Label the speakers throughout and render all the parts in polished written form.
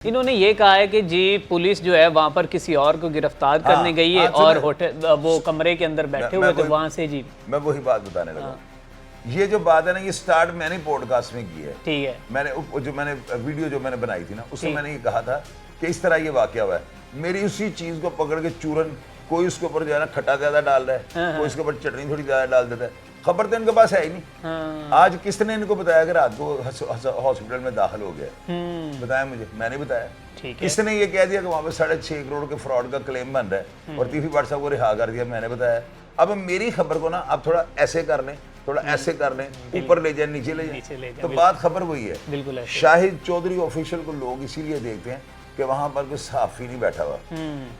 Speaker 1: इन्होंने ये कहा है कि जी पुलिस जो है वहाँ पर किसी और को गिरफ्तार करने गई है और होटल वो कमरे के अंदर बैठे हुए थे वहाँ से जी
Speaker 2: मैं वही बात बताने लगा। ये जो बात है ना, ये स्टार्ट मैंने पॉडकास्ट में की है।
Speaker 1: ठीक है।
Speaker 2: मैंने वीडियो जो मैंने बनाई थी ना, उसमें मैंने ये कहा था कि इस तरह ये वाकया हुआ है। मेरी उसी चीज को पकड़ के चूरन, कोई उसके ऊपर जो है ना खट्टा ज्यादा डाल रहा है, कोई उसके ऊपर चटनी थोड़ी ज्यादा डाल देता है। खबर तो इनके पास है ही नहीं। आज किसने इनको बताया कि रात को हॉस्पिटल में दाखिल हो गया? बताया मुझे, मैंने बताया। किसने ये कह दिया कि वहां पे 6.5 करोड़ के फ्रॉड का क्लेम बन रहा है और तीफी भट्ट साहब को रिहा कर दिया? मैंने बताया। अब मेरी खबर को ना आप थोड़ा ऐसे कर लें, थोड़ा ऐसे कर लें, ऊपर ले जाए, नीचे ले जाए, तो बात खबर वही है।
Speaker 1: बिल्कुल।
Speaker 2: शाहिद चौधरी ऑफिशियल को लोग इसीलिए देखते हैं कि वहां पर कोई सहाफी नहीं बैठा हुआ।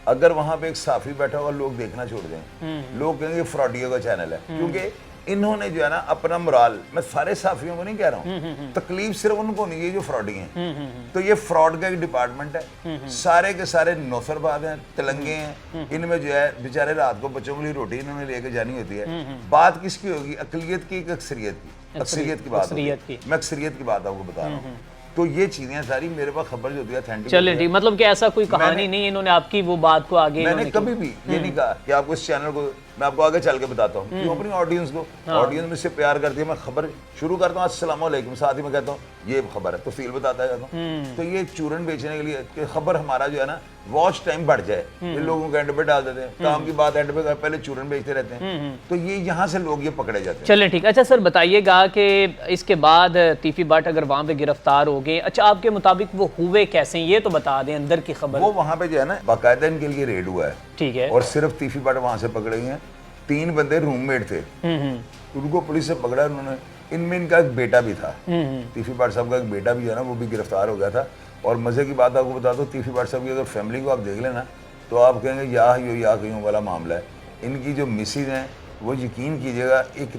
Speaker 2: अगर वहां पे एक सहाफी बैठा हुआ, लोग देखना छोड़ दें। लोग कहेंगे फ्रॉडियो का चैनल है, क्योंकि इन्होंने जो है ना अपना मोराल, मैं सारे साफियों को नहीं कह रहा हूँ, तकलीफ सिर्फ उनको नहीं है जो फ्रॉडी हैं। तो ये फ्रॉड का एक डिपार्टमेंट है, सारे के सारे नौसरबाद हैं, तेलंगे हैं। इनमें जो है बेचारे रात को बच्चों के लिए रोटी इन्होंने लेके जानी होती है। बात किसकी होगी? अकलियत की, अक्सरियत की? अक्सरियत की बात होगी। मैं अक्सरियत की बात आपको बता रहा हूँ। तो ये चीजें सारी मेरे पास खबर जो दिया ऑथेंटिक।
Speaker 1: चलें ठीक, मतलब कि ऐसा कोई कहानी नहीं, इन्होंने आपकी वो बात को आगे
Speaker 2: मैंने कभी भी ये नहीं कहा कि आपको इस चैनल को मैं आपको आगे चल के बताता हूँ क्यों अपनी ऑडियंस को। ऑडियंस मुझसे प्यार करती है, मैं खबर शुरू करता हूँ अस्सलाम वालेकुम, साथ ही मैं कहता हूँ ये खबर है, तो फील बताता जाता हूँ। तो ये चूरन बेचने के लिए कि खबर हमारा जो है ना वॉच टाइम बढ़ जाए, ये लोगों को एंड पे डाल देते हैं, काम की बात एंड पे, पहले चूरन बेचते रहते हैं। तो ये यहाँ से लोग ये पकड़े जाते हैं।
Speaker 1: चले ठीक। अच्छा सर बताइएगा कि इसके बाद तीफी भट्ट अगर वहाँ पे गिरफ्तार हो गए, अच्छा आपके मुताबिक वो हुए कैसे, ये तो बता दें अंदर की खबर।
Speaker 2: वो वहाँ पे जो है ना बाकायदा इनके लिए रेड हुआ है।
Speaker 1: ठीक है।
Speaker 2: और सिर्फ तीफी भट्ट वहाँ से पकड़े गए हैं। 3 बंदे रूममेट थे, उनको पुलिस से पकड़ा उन्होंने। इनमें इनका एक बेटा भी था, तीफी भट्ट साहब का एक बेटा भी है ना, वो भी गिरफ्तार हो गया था। और मजे की बात आपको बता दो, तीफी भट्ट साहब की अगर फैमिली को आप देख लेना तो आप कहेंगे या कहीं वाला मामला है। इनकी जो मिसिज हैं वो यकीन कीजिएगा एक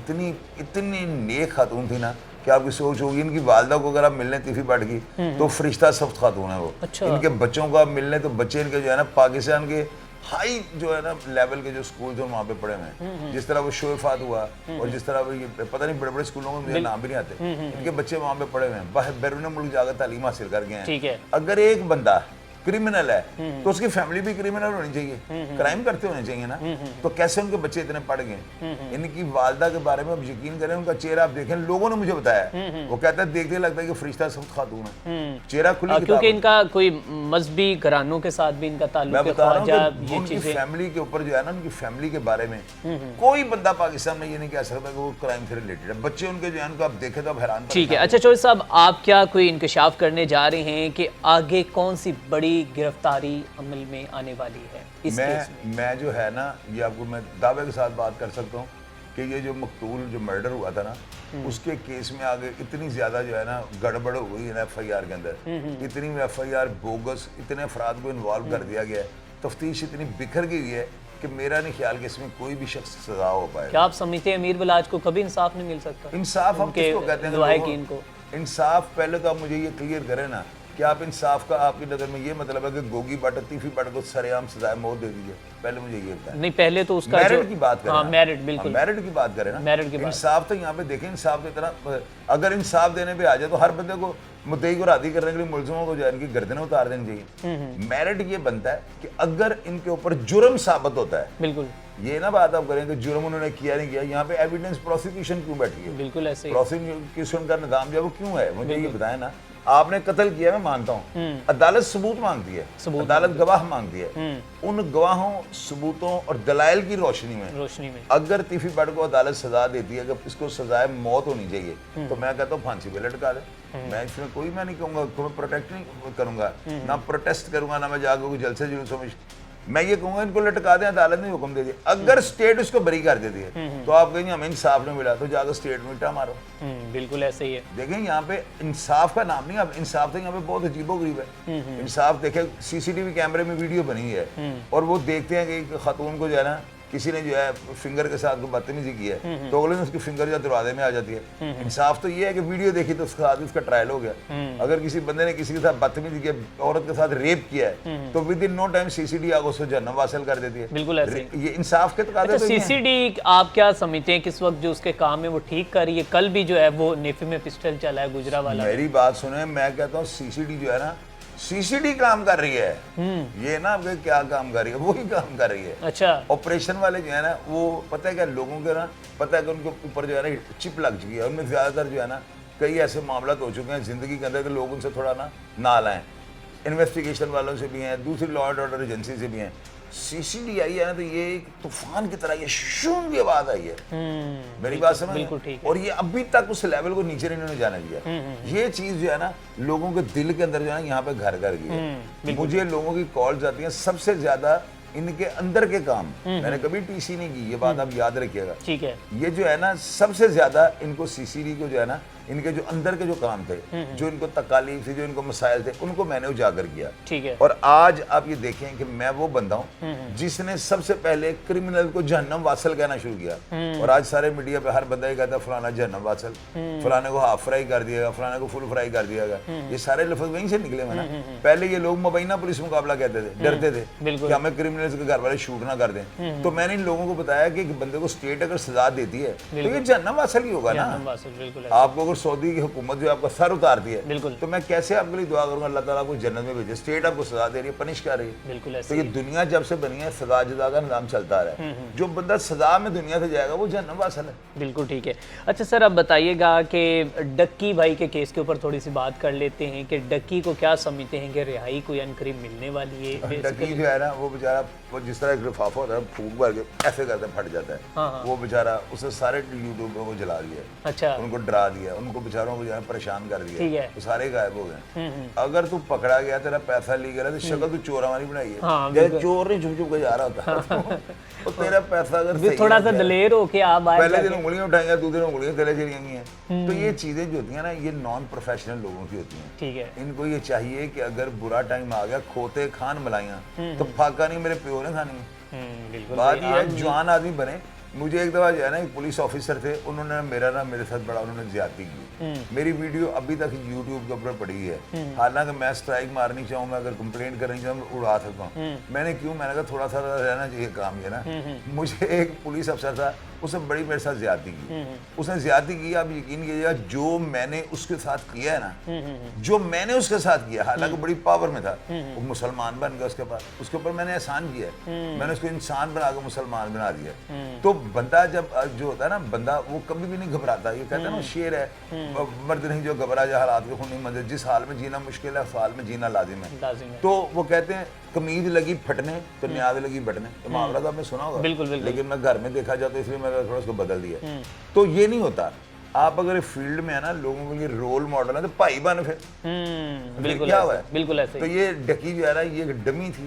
Speaker 2: इतनी नेक खातून थी ना कि आपकी सोच होगी। इनकी वालदा को अगर आप मिलने तीफी भट्ट की तो फरिश्ता सख्त खातून है वो। अच्छा। इनके बच्चों को आप मिलने तो बच्चे इनके जो है ना पाकिस्तान के हाई जो है ना लेवल के जो स्कूल थे वहाँ पे पढ़े हुए हैं। जिस तरह वो शोएफात हुआ और जिस तरह वो ये पता नहीं बड़े बड़े स्कूलों में मुझे नाम भी नहीं आते, इनके बच्चे वहाँ पे पढ़े हुए हैं, बैरून मुल्क जाकर तालीम हासिल कर गए हैं।
Speaker 1: ठीक है।
Speaker 2: अगर एक बंदा क्रिमिनल है तो उसकी फैमिली भी क्रिमिनल होनी चाहिए, क्राइम करते होने चाहिए ना। तो कैसे उनके बच्चे इतने पढ़ गए? इनकी वालदा के बारे में आप यकीन करें, उनका चेहरा आप देखें, लोगों ने मुझे बताया, वो कहता है देखते लगता है कि फरिश्ता सख्त खातून है, चेहरा खुली किताब।
Speaker 1: क्योंकि इनका कोई मजहबी घरानों के साथ भी इनका ताल्लुक है।
Speaker 2: मैं बता रहा हूं कि उनकी फैमिली के ऊपर जो है ना, उनकी फैमिली के बारे में कोई बंदा पाकिस्तान में ये नहीं कह सकता कि वो क्राइम से रिलेटेड है। बच्चे उनके जो है उनको आप देखें तो आप हैरान।
Speaker 1: ठीक है। अच्छा चौधरी साहब, आप क्या कोई इंकशाफ करने जा रहे हैं कि आगे कौन सी बड़ी गिरफ्तारी अमल में आने वाली है इस केस में?
Speaker 2: मैं जो है ना ये आपको मैं दावे के साथ बात कर सकता हूँ कि ये जो मकतूल जो मर्डर हुआ था ना, उसके केस में आगे इतनी ज्यादा जो है ना गड़बड़ हो गई है FIR के अंदर। इतनी FIR बोगस, इतने अफराद को इन्वॉल्व कर दिया गया है, तफ्तीश इतनी बिखर गई है कि मेरा नहीं ख्याल कि इसमें कोई भी शख्स सजा हो पाए।
Speaker 1: क्या आप समझते हैं अमीर बिलाज को कभी इंसाफ नहीं मिल सकता?
Speaker 2: इंसाफ हम किसको कहते हैं? इंसाफ पहले तो आप मुझे ये क्लियर करें ना कि आप इंसाफ का आपकी नज़र में ये मतलब है कि गोगी भट्ट, तीफी भट्ट को सरेआम सजाए मौत दे दीजिए? पहले मुझे ये बताएं।
Speaker 1: नहीं, पहले तो उसका
Speaker 2: मेरिट की बात करें।
Speaker 1: मेरिट, बिल्कुल
Speaker 2: मेरिट की बात करें ना।
Speaker 1: मेरिट की बात।
Speaker 2: इंसाफ तो यहाँ पे देखें, इंसाफ की तरह अगर इंसाफ देने पे आ जाए तो हर बंदे को मुद्दई को राजी करने के लिए मुलजिमों को जो है इनकी गर्दनें उतार देनी चाहिए। मेरिट ये बनता है कि अगर इनके ऊपर जुर्म साबित होता है, बिल्कुल ये ना बात आप करें कि जुर्म उन्होंने किया नहीं किया, यहाँ पे एविडेंस प्रोसिक्यूशन क्यों बैठी है?
Speaker 1: बिल्कुल ऐसे ही
Speaker 2: प्रोसिक्यूशन का निजाम जो है वो क्यों है? मुझे ये बताएं ना। आपने कत्ल किया, मैं मानता हूँ, अदालत सबूत मांगती है, अदालत गवाह मांगती है। उन गवाहों, सबूतों और दलाइल की रोशनी में अगर तीफी भट्ट को अदालत सजा देती है कि इसको सजाए मौत होनी चाहिए, तो मैं कहता हूँ फांसी पे लटका दे। मैं इसमें कोई मैं नहीं कहूँगा, मैं प्रोटेक्ट नहीं करूँगा, ना प्रोटेस्ट करूँगा, ना मैं जाकर जलसे जुलूसों में। मैं ये कहूँगा इनको लटका दें, अदालत ने हुक्म दे दिया। अगर स्टेट इसको बरी कर देती है तो आप कहेंगे हमें इंसाफ नहीं मिला, तो जाकर स्टेट में इटा मारो।
Speaker 1: बिल्कुल ऐसे ही है।
Speaker 2: देखें यहाँ पे इंसाफ का नाम नहीं, अब इंसाफ तो यहाँ पे बहुत अजीबोगरीब है। इंसाफ देखें, CCTV कैमरे में वीडियो बनी है और वो देखते हैं कि खातून को जो है ना किसी ने जो है फिंगर के साथ बदतमीजी की है, तो अगले दिन उसकी फिंगर जो दरवाजे में आ जाती है। इंसाफ तो ये है कि वीडियो देखी तो उसके साथ उसका ट्रायल हो गया। अगर किसी बंदे ने किसी के साथ बदतमीजी किया, औरत के साथ रेप किया है, तो within no time CCD आगे उसको जन्नत हासिल कर देती है।
Speaker 1: बिल्कुल ऐसे
Speaker 2: ये इंसाफ के तकाज़े।
Speaker 1: अच्छा, CCD आप क्या समझते हैं किस वक्त जो उसके काम है वो ठीक कर रही है? कल भी जो है वो नेफी में पिस्टल चला है गुजरा वाला।
Speaker 2: मेरी बात सुने, मैं कहता हूँ CCD जो है ना सीसीडी काम कर रही है, ये ना आपके क्या काम कर रही है, वही काम कर रही है।
Speaker 1: अच्छा।
Speaker 2: ऑपरेशन वाले जो है ना, वो पता है क्या, लोगों के ना पता है कि उनके ऊपर जो है ना चिप लग चुकी है, उनमें ज्यादातर जो है ना कई ऐसे मामला हो चुके हैं जिंदगी के अंदर के लोग उनसे थोड़ा ना लाएं, इन्वेस्टिगेशन वालों से भी हैं, दूसरी लॉ एंड ऑर्डर एजेंसी से भी हैं। सीसीडी आई है ना, तो ये एक तूफान की तरह ये शूं की आवाज आई है। मेरी बात समझ,
Speaker 1: बिल्कुल ठीक है।
Speaker 2: और ये अभी तक उस लेवल को नीचे नहीं जाने दिया। ये चीज जो है ना लोगों के दिल के अंदर जो है ना यहाँ पे घर घर गई है। मुझे लोगों की कॉल्स आती हैं, सबसे ज्यादा इनके अंदर के काम, मैंने कभी टीसी नहीं की, ये बात आप याद रखिएगा।
Speaker 1: ठीक है।
Speaker 2: ये जो है ना सबसे ज्यादा इनको सीसीडी को जो है ना, इनके जो अंदर के जो काम थे, जो इनको तकालीफ थी, जो इनको मसाइल थे, उनको मैंने उजागर किया।
Speaker 1: ठीक है।
Speaker 2: और आज आप ये देखें कि मैं वो बंदा हूँ जिसने सबसे पहले क्रिमिनल को जहन्नम वासल कहना शुरू किया। और आज सारे मीडिया पे हर बंदा ये कहता है फलाना जहन्नम वासल, फलाने को हाफ फ्राई कर दिया, फलाने को फुल फ्राई कर दिया गया। ये सारे लफ्ज वहीं से निकले हैं ना। पहले ये लोग मुबैना पुलिस मुकाबला कहते थे, डरते थे कि हमें क्रिमिनल्स के घर वाले शूट ना कर दें। तो मैंने इन लोगों को बताया कि बंदे को स्टेट अगर सजा देती है तो ये जहन्नम वासल ही होगा ना। आपको अगर सऊदी की हुकूमत जो आपका सर उतारती है, तो मैं कैसे आपके लिए दुआ करूंगा अल्लाह ताला आपको जन्नत में भेजे। स्टेट आपको सजा दे रही है, पनिश कर रही है।
Speaker 1: बिल्कुल
Speaker 2: तो ये दुनिया जब से बनी है सजा जजा का निजाम चलता रहा है। जो बंदा सजा में दुनिया से जाएगा वो जहन्नम वासल है।
Speaker 1: बिल्कुल ठीक है। अच्छा सर, अब बताइएगा कि डक्की भाई के केस के ऊपर थोड़ी सी बात कर लेते हैं कि डक्की को क्या समझते हैं कि रिहाई कोई अनकरीब मिलने वाली है?
Speaker 2: डक्की जो है ना, वो बेचारा वो जिस तरह एक लिफाफा होता है, फूक भर के ऐसे करते फट जाता है। वो बेचारा उसने सारे यूट्यूब को जला दिया।
Speaker 1: अच्छा।
Speaker 2: उनको डरा दिया, उनको बेचारों को जो है परेशान कर दिया।
Speaker 1: ठीक है।
Speaker 2: तो सारे गायब हो गए। अगर तू पकड़ा गया, तेरा पैसा ली गया, तो शक्ल तू चोर हमारी बनाई है।
Speaker 1: हाँ,
Speaker 2: जैसे चोर नहीं छुप छुप के जा रहा होता तो तेरा पैसा अगर सही
Speaker 1: थोड़ा
Speaker 2: है,
Speaker 1: सा दलेर होके आप आए,
Speaker 2: पहले दिन उंगलियां उठाएंगे, दूसरे दिन उंगलियां तले चली हैं। तो ये चीजें जो होती हैं ना, ये नॉन प्रोफेशनल लोगों की होती हैं।
Speaker 1: ठीक है।
Speaker 2: इनको ये चाहिए कि अगर बुरा टाइम आ गया, खोते खान मलाइयां तो फाका नहीं मेरे प्यो ने खानी है।
Speaker 1: बिल्कुल
Speaker 2: बात ये है, जवान आदमी बने। मुझे एक दफा जो है ना, एक पुलिस ऑफिसर थे, उन्होंने मेरे साथ बड़ा उन्होंने ज्यादती की। मेरी वीडियो अभी तक यूट्यूब के ऊपर पड़ी है। हालांकि मैं स्ट्राइक मारनी चाहूँ, मैं अगर कंप्लेंट करनी चाहूँ, मैं उड़ा सकता हूँ। मैंने कहा थोड़ा सा रहना चाहिए काम, ये ना। मुझे एक पुलिस अफसर था, उसने बड़ी मेरे साथ ज्यादती की। उसने ज्यादती की, आप यकीन कीजिएगा, जो मैंने उसके साथ किया है ना, जो मैंने उसके साथ किया, हालांकि बड़ी पावर में था, वो मुसलमान बन गया उसके पास, उसके ऊपर मैंने एहसान किया है। मैंने उसको इंसान बना कर मुसलमान बना दिया। तो बंदा जब जो होता है ना, बंदा वो कभी भी नहीं घबराता। ये कहता है ना, शेर है, मर्द नहीं जो घबरा जाए हालात के खून नहीं मंजर, जिस हाल में जीना मुश्किल है उस हाल में जीना लाजिम है। तो वो कहते हैं कमीज लगी फटने तो न्याज लगी बटने, तो मुहावरा तो आपने सुना होगा।
Speaker 1: बिल्कुल।
Speaker 2: लेकिन मैं घर में देखा जाता, इसलिए मैंने थोड़ा उसको बदल दिया। तो ये नहीं होता। आप अगर फील्ड में है ना, लोगों के लिए रोल मॉडल है, तो भाई बन फिर।
Speaker 1: बिल्कुल
Speaker 2: क्या हुआ है?
Speaker 1: बिल्कुल ऐसे।
Speaker 2: तो ये डकी जो है ना, ये डमी थी।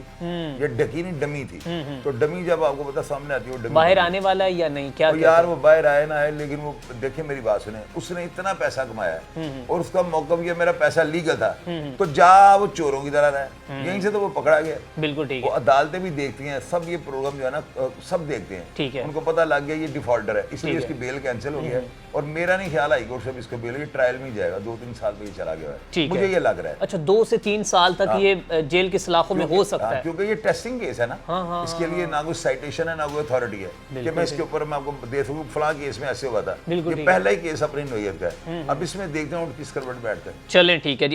Speaker 2: ये डकी नहीं डमी थी। तो डमी जब आपको पता सामने आती है, वो डमी
Speaker 1: बाहर आने वाला है या नहीं, क्या
Speaker 2: तो यार वो बाहर आए ना आए, लेकिन वो देखिए मेरी बात सुने, उसने इतना पैसा कमाया है और उसका मौका भी है, मेरा पैसा लीगल था, तो जा वो चोरों की तरह रहा, यहीं से तो वो पकड़ा गया।
Speaker 1: बिल्कुल ठीक
Speaker 2: वो
Speaker 1: है।
Speaker 2: अदालतें भी देखती हैं, सब ये प्रोग्राम जो है ना, सब देखते हैं।
Speaker 1: ठीक है।
Speaker 2: उनको पता लग गया ये डिफॉल्टर है, इसलिए इसकी बेल कैंसिल हो गया है। और मेरा नहीं ख्याल हाई कोर्ट से इसका बेल ये ट्रायल में जाएगा, 2-3 साल पे ये चला गया है, मुझे ये लग रहा है।
Speaker 1: अच्छा, 2 से 3 साल तक ये जेल की सलाखों में हो सकता है,
Speaker 2: क्योंकि ये टेस्टिंग केस है ना। इसके लिए ना कोई साइटेशन है, ना कोई अथॉरिटी है कि मैं इसके ऊपर मैं आपको दे सकूं फलां केस में ऐसे हुआ था। ये पहला ही केस अपनी नोयत का है। अब इसमें देखते हैं किस करवट बैठते हैं।
Speaker 1: चलें ठीक है जी।